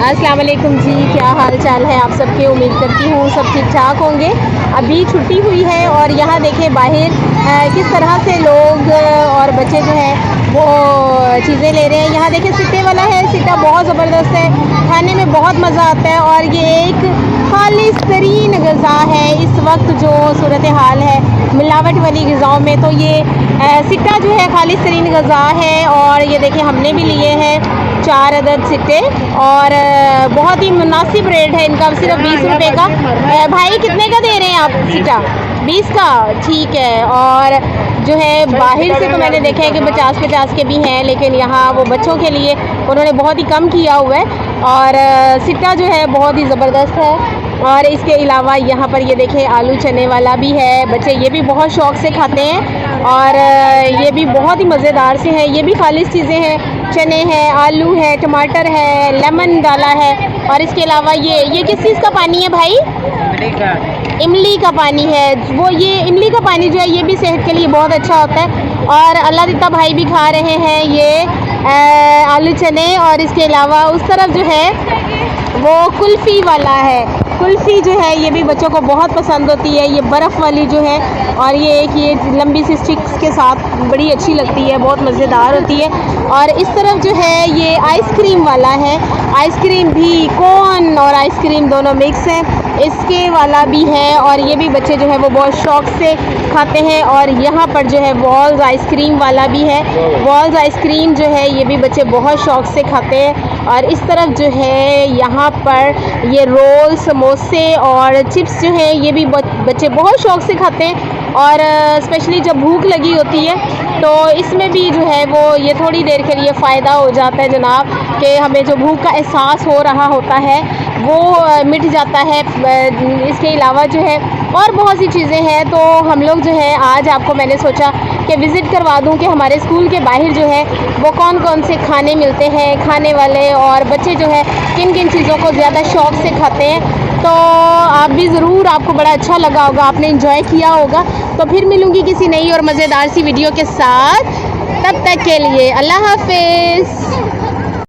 अस्सलाम वालेकुम जी, क्या हाल चाल है आप सबके। उम्मीद करती हूँ सब ठीक ठाक होंगे। अभी छुट्टी हुई है और यहाँ देखें बाहर किस तरह से लोग और बच्चे जो हैं वो चीज़ें ले रहे हैं। यहाँ देखें सिट्टे वाला है, सिट्टा बहुत ज़बरदस्त है, खाने में बहुत मज़ा आता है और ये एक खालिस तरीन ग़िज़ा है इस वक्त जो सूरत हाल है मिलावट वाली ग़िज़ाओं में। तो ये सिट्टा जो है खालिस तरीन ग़िज़ा है और ये देखें हमने भी लिए हैं 4 अदद सिट्टे और बहुत ही मुनासिब रेट है इनका, सिर्फ 20 रुपये का। भाई कितने का दे रहे हैं आप सिट्टा? 20 का, ठीक है। और जो है बाहर से तो मैंने देखा है कि 50-50 के भी हैं, लेकिन यहाँ वो बच्चों के लिए उन्होंने बहुत ही कम किया हुआ है और सिट्टा जो है बहुत ही ज़बरदस्त है। और इसके अलावा यहाँ पर ये देखें आलू चने वाला भी है, बच्चे ये भी बहुत शौक़ से खाते हैं और ये भी बहुत ही मज़ेदार से हैं। ये भी खालिस चीज़ें हैं, चने हैं, आलू है, टमाटर है, लेमन डाला है। और इसके अलावा ये किस चीज़ का पानी है भाई? इमली का पानी है। वो ये इमली का पानी जो है ये भी सेहत के लिए बहुत अच्छा होता है। और अल्लाह दिता भाई भी खा रहे हैं ये आलू चने। और इसके अलावा उस तरफ जो है वो कुल्फ़ी वाला है। कुल्फ़ी जो है ये भी बच्चों को बहुत पसंद होती है, ये बर्फ़ वाली जो है और ये लंबी सी स्टिक्स के साथ बड़ी अच्छी लगती है, बहुत मज़ेदार होती है। और इस तरफ जो है ये आइसक्रीम वाला है, आइसक्रीम भी कोन और आइसक्रीम दोनों मिक्स है, इसके वाला भी है। और ये भी बच्चे जो है वो बहुत शौक़ से खाते हैं। और यहाँ पर जो है वॉल्स आइसक्रीम वाला भी है, वॉल्स आइसक्रीम जो है ये भी बच्चे बहुत शौक़ से खाते हैं। और इस तरफ जो है यहाँ पर ये रोल समोसे और चिप्स जो हैं ये भी बच्चे बहुत शौक़ से खाते हैं। और स्पेशली जब भूख लगी होती है तो इसमें भी जो है वो ये थोड़ी देर के लिए फ़ायदा हो जाता है जनाब, कि हमें जो भूख का एहसास हो रहा होता है वो मिट जाता है। इसके अलावा जो है और बहुत सी चीज़ें हैं। तो हम लोग जो है आज आपको मैंने सोचा कि विज़िट करवा दूं कि हमारे स्कूल के बाहर जो है वो कौन कौन से खाने मिलते हैं, खाने वाले, और बच्चे जो है किन किन चीज़ों को ज़्यादा शौक़ से खाते हैं। तो आप भी ज़रूर, आपको बड़ा अच्छा लगा होगा, आपने एंजॉय किया होगा। तो फिर मिलूँगी किसी नई और मज़ेदार सी वीडियो के साथ, तब तक के लिए अल्लाह हाफ़िज़।